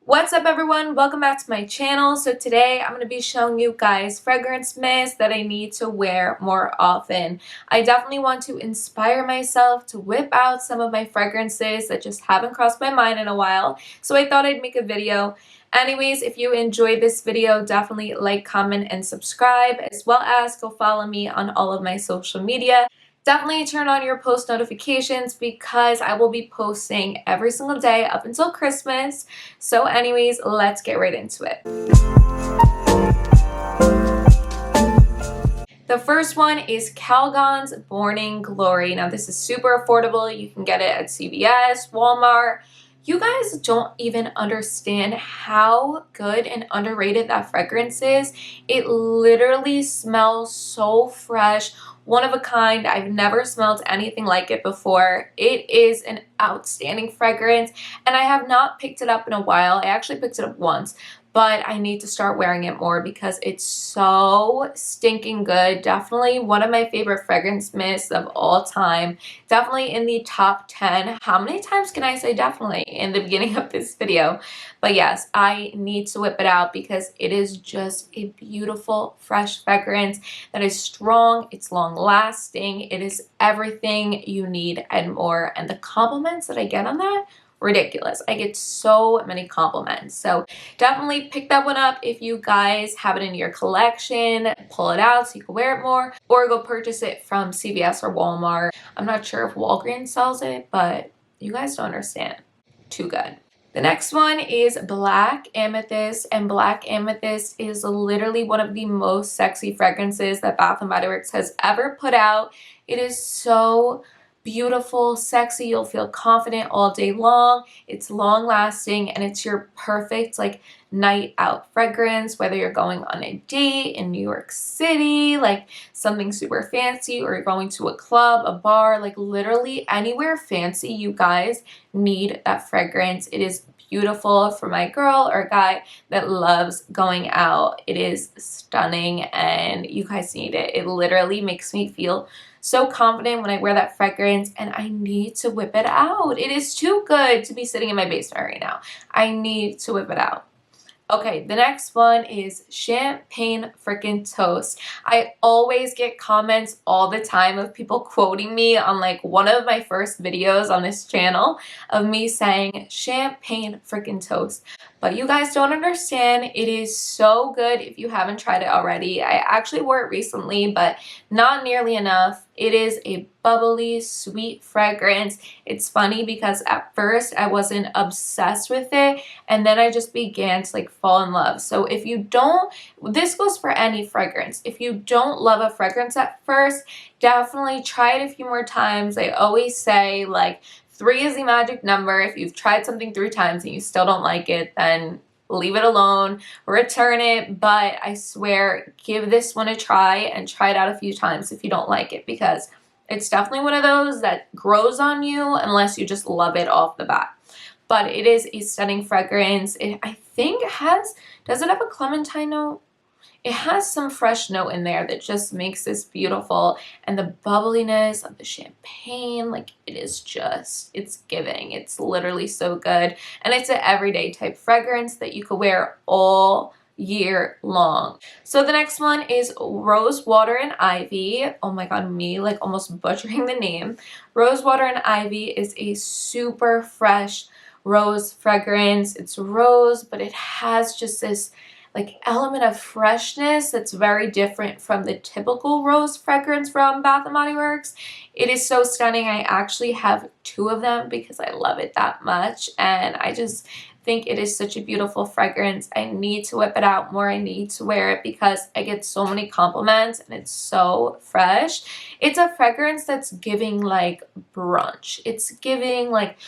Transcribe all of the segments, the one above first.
What's up everyone? Welcome back to my channel. So today I'm going to be showing you guys fragrance mists that I need to wear more often. I definitely want to inspire myself to whip out some of my fragrances that just haven't crossed my mind in a while. So I thought I'd make a video. Anyways, if you enjoyed this video, definitely like, comment, and subscribe, as well as go follow me on all of my social media. Definitely turn on your post notifications because I will be posting every single day up until Christmas. So anyways, let's get right into it. The first one is Calgon's Morning Glory. Now this is super affordable. You can get it at CVS, Walmart. You guys don't even understand how good and underrated that fragrance is. It literally smells so fresh, one of a kind. I've never smelled anything like it before. It is an outstanding fragrance, and I have not picked it up in a while. I actually picked it up once, but I need to start wearing it more because it's so stinking good. Definitely one of my favorite fragrance mists of all time. Definitely in the top 10. How many times can I say definitely in the beginning of this video? But yes, I need to whip it out because it is just a beautiful, fresh fragrance that is strong, it's long lasting, it is everything you need and more. And the compliments that I get on that, ridiculous. I get so many compliments. So definitely pick that one up if you guys have it in your collection. Pull it out so you can wear it more, or go purchase it from CVS or Walmart. I'm not sure if Walgreens sells it, but you guys don't understand. Too good. The next one is Black Amethyst, and Black Amethyst is literally one of the most sexy fragrances that Bath & Body Works has ever put out. It is so beautiful, sexy. You'll feel confident all day long. It's long lasting, and it's your perfect like night out fragrance, whether you're going on a date in New York City, like something super fancy, or you're going to a club, a bar, like literally anywhere fancy. You guys need that fragrance. It is beautiful for my girl or guy that loves going out. It is stunning, and you guys need it. It literally makes me feel so confident when I wear that fragrance, and I need to whip it out. It is too good to be sitting in my basement right now. I need to whip it out. Okay, the next one is Champagne Frickin' Toast. I always get comments all the time of people quoting me on like one of my first videos on this channel of me saying Champagne Frickin' Toast. But you guys don't understand. It is so good if you haven't tried it already. I actually wore it recently, but not nearly enough. It is a bubbly, sweet fragrance. It's funny because at first I wasn't obsessed with it, and then I just began to like fall in love. So if you don't, this goes for any fragrance. If you don't love a fragrance at first, definitely try it a few more times. I always say like 3 is the magic number. If you've tried something 3 times and you still don't like it, then leave it alone, return it. But I swear, give this one a try and try it out a few times if you don't like it, because it's definitely one of those that grows on you unless you just love it off the bat. But it is a stunning fragrance. I think it has, does it have a clementine note? It has some fresh note in there that just makes this beautiful, and the bubbliness of the champagne, like it is just, it's giving. It's literally so good, and it's an everyday type fragrance that you could wear all year long. So the next one is Rose Water and Ivy. Oh my god, me like almost butchering the name. Rose Water and Ivy is a super fresh rose fragrance. It's rose, but it has just this like element of freshness that's very different from the typical rose fragrance from Bath & Body Works. It is so stunning. I actually have 2 of them because I love it that much, and I just think it is such a beautiful fragrance. I need to whip it out more. I need to wear it because I get so many compliments, and it's so fresh. It's a fragrance that's giving like brunch. It's giving like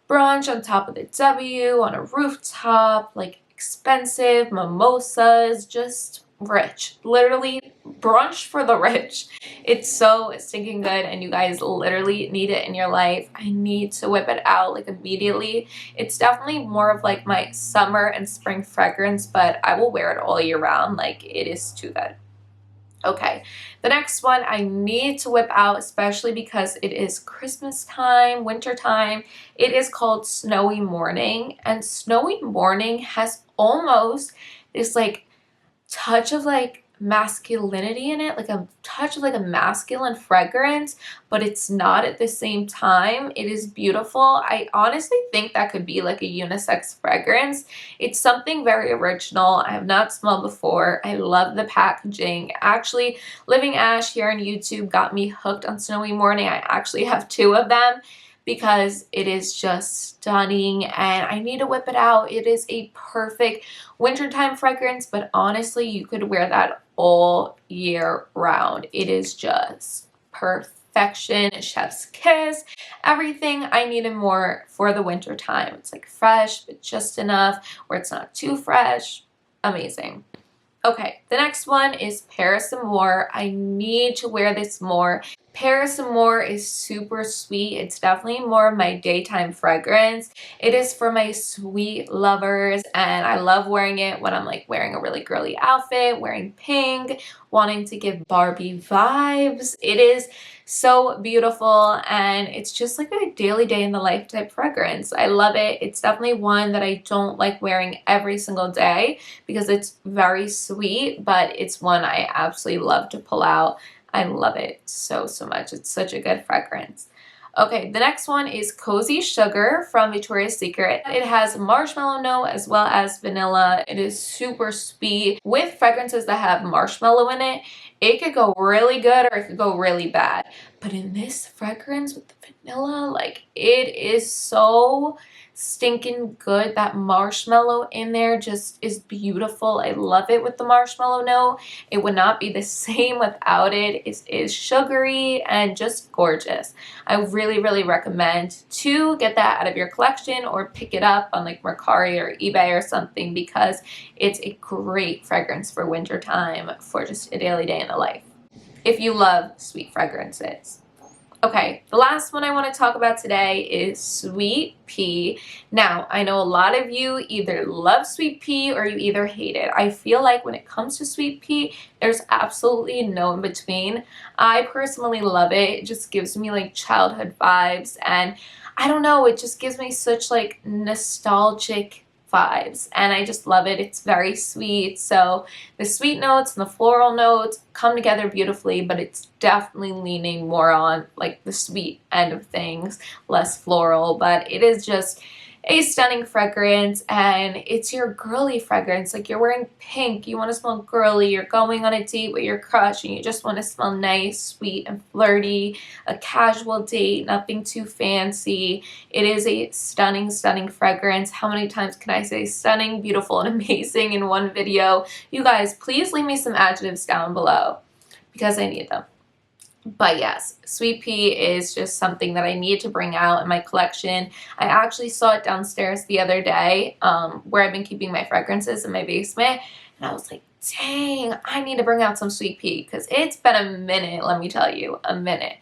brunch on top of the W, on a rooftop, like expensive, mimosas, just rich. Literally brunch for the rich. It's so stinking good, and you guys literally need it in your life. I need to whip it out like immediately. It's definitely more of like my summer and spring fragrance, but I will wear it all year round. Like it is too good. Okay, the next one I need to whip out, especially because it is Christmas time, winter time. It is called Snowy Morning, and Snowy Morning has almost this like touch of like masculinity in it, like a touch of like a masculine fragrance, but it's not at the same time. It is beautiful. I honestly think that could be like a unisex fragrance. It's something very original. I have not smelled before. I love the packaging. Actually, Living Ash here on YouTube got me hooked on Snowy Morning. I actually have two of them because it is just stunning and I need to whip it out. It is a perfect wintertime fragrance, but honestly, you could wear that all year round. It is just perfection, chef's kiss, everything I needed more for the winter time. It's like fresh, but just enough where it's not too fresh. Amazing. Okay, the next one is Paris Amour. I need to wear this more. Paris Amour is super sweet. It's definitely more of my daytime fragrance. It is for my sweet lovers, and I love wearing it when I'm like wearing a really girly outfit, wearing pink, wanting to give Barbie vibes. It is so beautiful, and it's just like a daily day in the life type fragrance. I love it. It's definitely one that I don't like wearing every single day because it's very sweet, but it's one I absolutely love to pull out. I love it so, so much. It's such a good fragrance. Okay, the next one is Cozy Sugar from Victoria's Secret. It has marshmallow note as well as vanilla. It is super sweet. With fragrances that have marshmallow in it, it could go really good or it could go really bad. But in this fragrance with the vanilla, like it is so stinking good. That marshmallow in there just is beautiful. I love it with the marshmallow note. It would not be the same without it. It is sugary and just gorgeous. I really, really recommend to get that out of your collection or pick it up on like Mercari or eBay or something because it's a great fragrance for winter time for just a daily day in the life if you love sweet fragrances. Okay, the last one I want to talk about today is Sweet Pea. Now, I know a lot of you either love Sweet Pea or you either hate it. I feel like when it comes to Sweet Pea, there's absolutely no in between. I personally love it. It just gives me like childhood vibes and I don't know, it just gives me such like nostalgic vibes and I just love it. It's very sweet. So the sweet notes and the floral notes come together beautifully, but it's definitely leaning more on like the sweet end of things, less floral, but it is just a stunning fragrance and it's your girly fragrance. Like you're wearing pink, you want to smell girly, you're going on a date with your crush and you just want to smell nice, sweet and flirty, a casual date, nothing too fancy. It is a stunning, stunning fragrance. How many times can I say stunning, beautiful, and amazing in one video? You guys, please leave me some adjectives down below because I need them. But yes, Sweet Pea is just something that I need to bring out in my collection. I actually saw it downstairs the other day where I've been keeping my fragrances in my basement. And I was like, dang, I need to bring out some Sweet Pea because it's been a minute, let me tell you, a minute.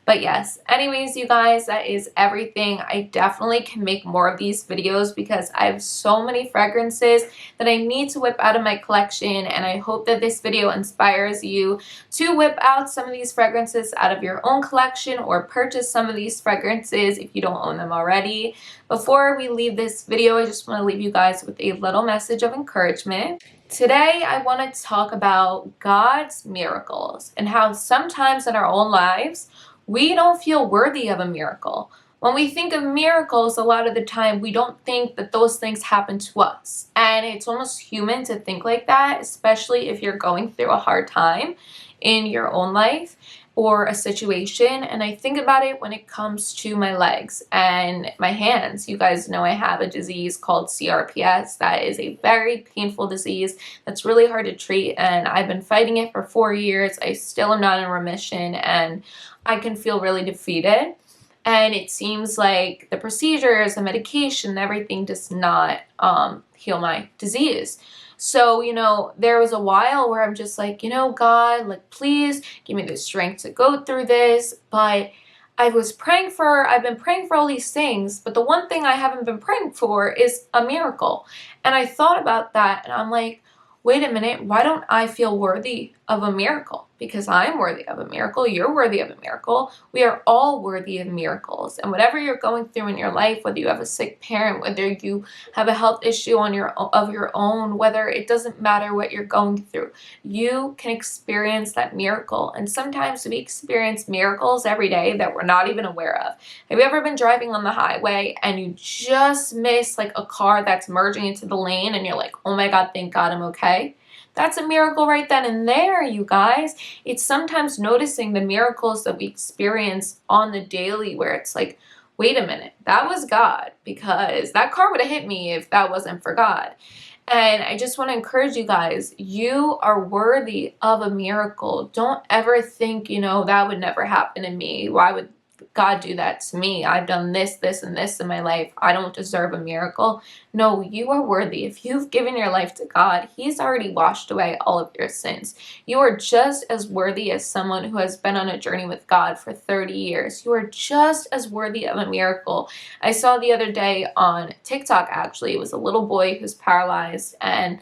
But yes, anyways, you guys, that is everything. I definitely can make more of these videos because I have so many fragrances that I need to whip out of my collection. And I hope that this video inspires you to whip out some of these fragrances out of your own collection or purchase some of these fragrances if you don't own them already. Before we leave this video, I just want to leave you guys with a little message of encouragement. Today, I want to talk about God's miracles and how sometimes in our own lives, we don't feel worthy of a miracle. When we think of miracles, a lot of the time, we don't think that those things happen to us. And it's almost human to think like that, especially if you're going through a hard time in your own life or a situation. And I think about it when it comes to my legs and my hands. You guys know I have a disease called CRPS. That is a very painful disease that's really hard to treat. And I've been fighting it for 4 years. I still am not in remission and I can feel really defeated. And it seems like the procedures, the medication, everything does not heal my disease. So, there was a while where I'm just like, God, like, please give me the strength to go through this. But I've been praying for all these things, but the one thing I haven't been praying for is a miracle. And I thought about that and I'm like, wait a minute, why don't I feel worthy of a miracle, because I'm worthy of a miracle. You're worthy of a miracle. We are all worthy of miracles. And whatever you're going through in your life, whether you have a sick parent, whether you have a health issue of your own, whether it doesn't matter what you're going through, you can experience that miracle. And sometimes we experience miracles every day that we're not even aware of. Have you ever been driving on the highway and you just miss like a car that's merging into the lane and you're like, oh my God, thank God I'm okay? That's a miracle right then and there, you guys. It's sometimes noticing the miracles that we experience on the daily where it's like, wait a minute, that was God, because that car would have hit me if that wasn't for God. And I just want to encourage you guys, you are worthy of a miracle. Don't ever think, that would never happen to me. Why would God do that to me? I've done this, this, and this in my life. I don't deserve a miracle. No, you are worthy. If you've given your life to God, He's already washed away all of your sins. You are just as worthy as someone who has been on a journey with God for 30 years. You are just as worthy of a miracle. I saw the other day on TikTok, actually, it was a little boy who's paralyzed, and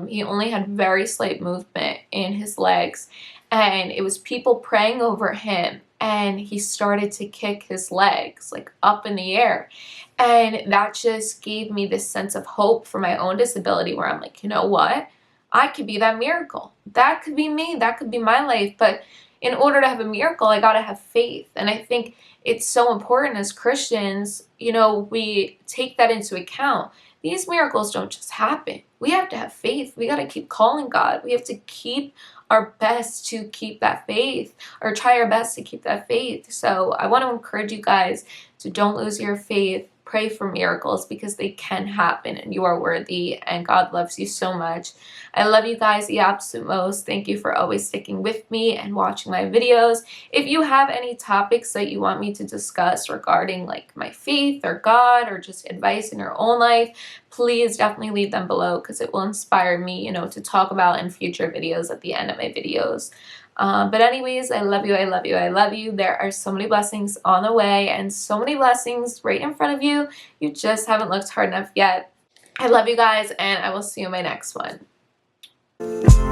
he only had very slight movement in his legs. And it was people praying over him, and he started to kick his legs like up in the air. And that just gave me this sense of hope for my own disability, where I'm like, you know what? I could be that miracle. That could be me. That could be my life. But in order to have a miracle, I got to have faith. And I think it's so important as Christians, we take that into account. These miracles don't just happen. We have to have faith. We got to keep calling God. We have to keep our best to keep that faith, or try our best to keep that faith. So I want to encourage you guys to don't lose your faith. Pray for miracles, because they can happen, and you are worthy, and God loves you so much. I love you guys the absolute most. Thank you for always sticking with me and watching my videos. If you have any topics that you want me to discuss regarding like my faith or God, or just advice in your own life, please definitely leave them below, because it will inspire me, to talk about in future videos at the end of my videos. But anyways, I love you, I love you, I love you. There are so many blessings on the way, and so many blessings right in front of you. You just haven't looked hard enough yet. I love you guys, and I will see you in my next one.